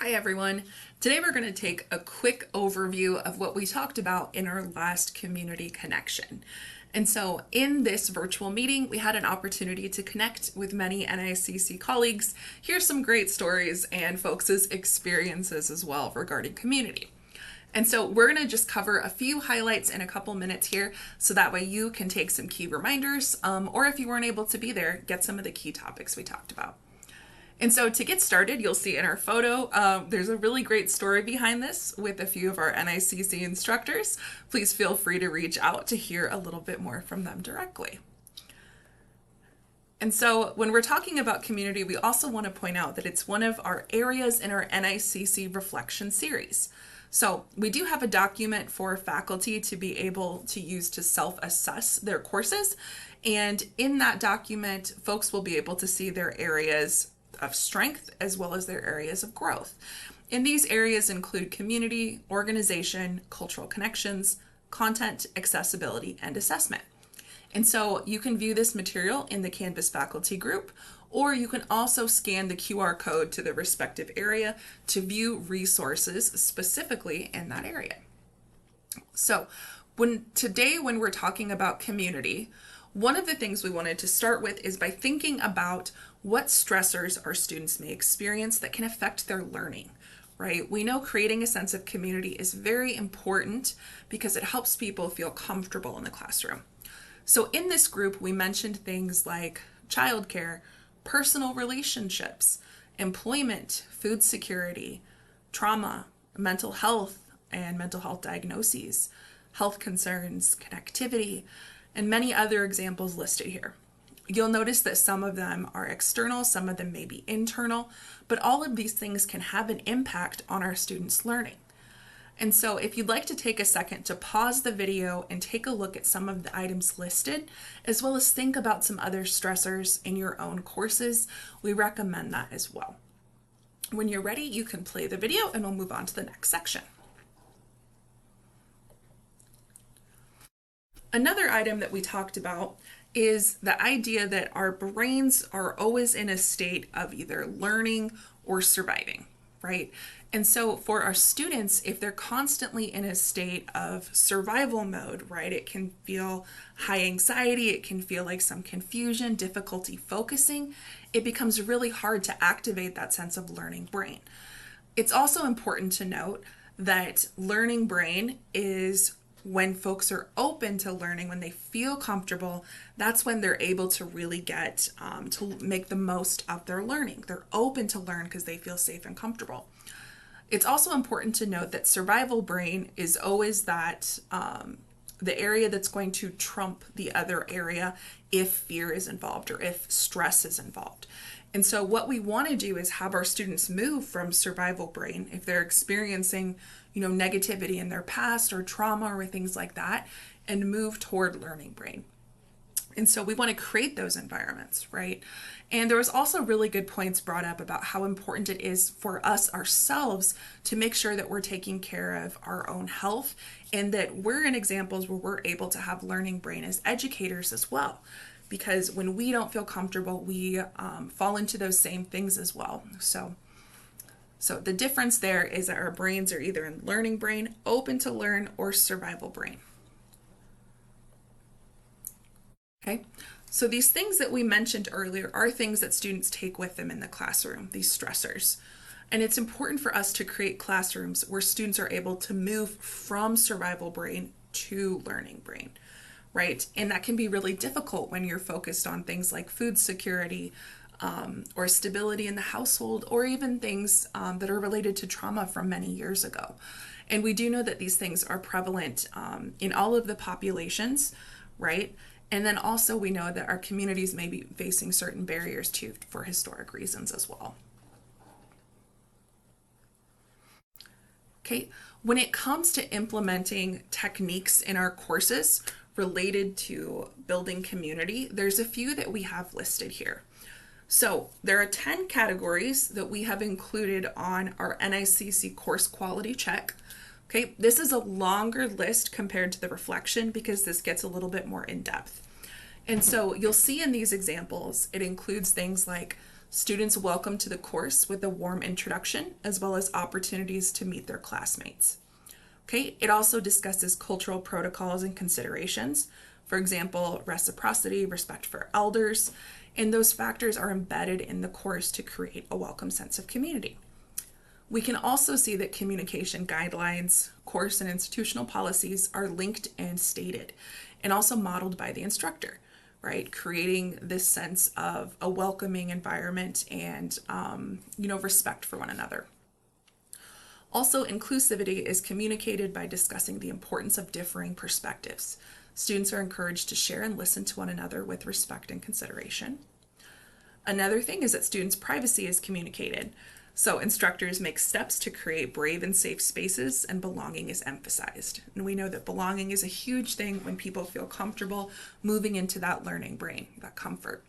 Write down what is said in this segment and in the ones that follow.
Hi everyone. Today we're going to take a quick overview of what we talked about in our last community connection. And so in this virtual meeting, we had an opportunity to connect with many NICC colleagues, hear some great stories and folks' experiences as well regarding community. And so we're going to just cover a few highlights in a couple minutes here, so that way you can take some key reminders, or if you weren't able to be there, get some of the key topics we talked about. And so to get started, you'll see in our photo, there's a really great story behind this with a few of our NICC instructors. Please feel free to reach out to hear a little bit more from them directly. And so when we're talking about community, we also want to point out that it's one of our areas in our NICC reflection series. So we do have a document for faculty to be able to use to self-assess their courses. And in that document, folks will be able to see their areas of strength as well as their areas of growth. And these areas include community, organization, cultural connections, content, accessibility, and assessment. And so you can view this material in the Canvas faculty group, or you can also scan the QR code to the respective area to view resources specifically in that area. So today when we're talking about community, one of the things we wanted to start with is by thinking about what stressors our students may experience that can affect their learning, right? We know creating a sense of community is very important because it helps people feel comfortable in the classroom. So in this group, we mentioned things like childcare, personal relationships, employment, food security, trauma, mental health and mental health diagnoses, health concerns, connectivity, and many other examples listed here. You'll notice that some of them are external, some of them may be internal, but all of these things can have an impact on our students' learning. And so if you'd like to take a second to pause the video and take a look at some of the items listed, as well as think about some other stressors in your own courses, we recommend that as well. When you're ready, you can play the video and we'll move on to the next section. Another item that we talked about is the idea that our brains are always in a state of either learning or surviving, right? And so for our students, if they're constantly in a state of survival mode, right, it can feel high anxiety, it can feel like some confusion, difficulty focusing. It becomes really hard to activate that sense of learning brain. It's also important to note that learning brain is when folks are open to learning, when they feel comfortable, that's when they're able to really get to make the most of their learning. They're open to learn because they feel safe and comfortable. It's also important to note that survival brain is always that the area that's going to trump the other area if fear is involved or if stress is involved. And so what we want to do is have our students move from survival brain if they're experiencing, negativity in their past or trauma or things like that, and move toward learning brain. And so we want to create those environments, right? And there was also really good points brought up about how important it is for us ourselves to make sure that we're taking care of our own health and that we're in examples where we're able to have learning brain as educators as well. Because when we don't feel comfortable, we fall into those same things as well. So the difference there is that our brains are either in learning brain, open to learn, or survival brain. Okay, so these things that we mentioned earlier are things that students take with them in the classroom, these stressors. And it's important for us to create classrooms where students are able to move from survival brain to learning brain, right? And that can be really difficult when you're focused on things like food security, or stability in the household, or even things that are related to trauma from many years ago. And we do know that these things are prevalent in all of the populations, right? And then also we know that our communities may be facing certain barriers too for historic reasons as well. Okay, when it comes to implementing techniques in our courses related to building community, there's a few that we have listed here. So there are 10 categories that we have included on our NICC course quality check. Okay, this is a longer list compared to the reflection because this gets a little bit more in depth. And so you'll see in these examples, it includes things like Students welcome to the course with a warm introduction as well as opportunities to meet their classmates. Okay, it also discusses cultural protocols and considerations. For example, reciprocity, respect for elders, and those factors are embedded in the course to create a welcome sense of community. We can also see that communication guidelines, course and institutional policies are linked and stated, and also modeled by the instructor, right? Creating this sense of a welcoming environment and, respect for one another. Also, inclusivity is communicated by discussing the importance of differing perspectives. Students are encouraged to share and listen to one another with respect and consideration. Another thing is that students' privacy is communicated. So instructors make steps to create brave and safe spaces, and belonging is emphasized. And we know that belonging is a huge thing when people feel comfortable moving into that learning brain, that comfort.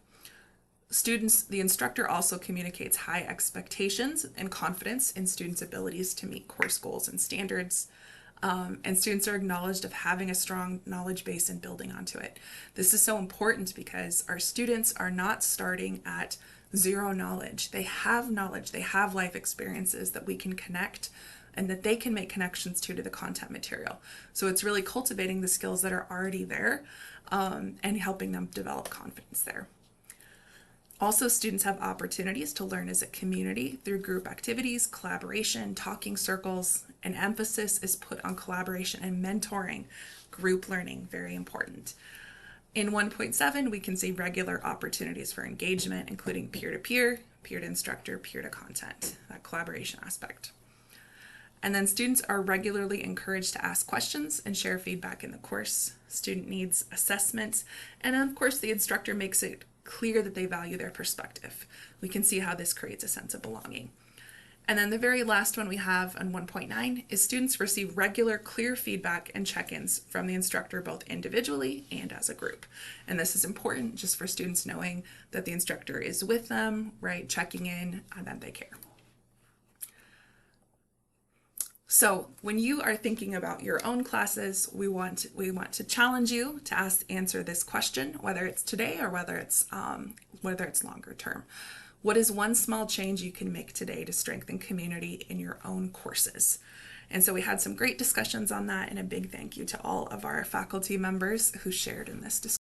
The instructor also communicates high expectations and confidence in students' abilities to meet course goals and standards. And students are acknowledged of having a strong knowledge base and building onto it. This is so important because our students are not starting at zero knowledge. They have knowledge, they have life experiences that we can connect and that they can make connections to the content material. So it's really cultivating the skills that are already there and helping them develop confidence there. Also, students have opportunities to learn as a community through group activities, collaboration, talking circles, and emphasis is put on collaboration and mentoring, group learning, very important. In 1.7, we can see regular opportunities for engagement, including peer-to-peer, peer-to-instructor, peer-to-content, that collaboration aspect. And then students are regularly encouraged to ask questions and share feedback in the course, student needs assessments, and then of course the instructor makes it clear that they value their perspective. We can see how this creates a sense of belonging. And then the very last one we have on 1.9 is students receive regular, clear feedback and check-ins from the instructor, both individually and as a group. And this is important just for students knowing that the instructor is with them, right, checking in, and that they care. So when you are thinking about your own classes, we want to challenge you to answer this question, whether it's today or whether it's longer term. What is one small change you can make today to strengthen community in your own courses? And so we had some great discussions on that, and a big thank you to all of our faculty members who shared in this discussion.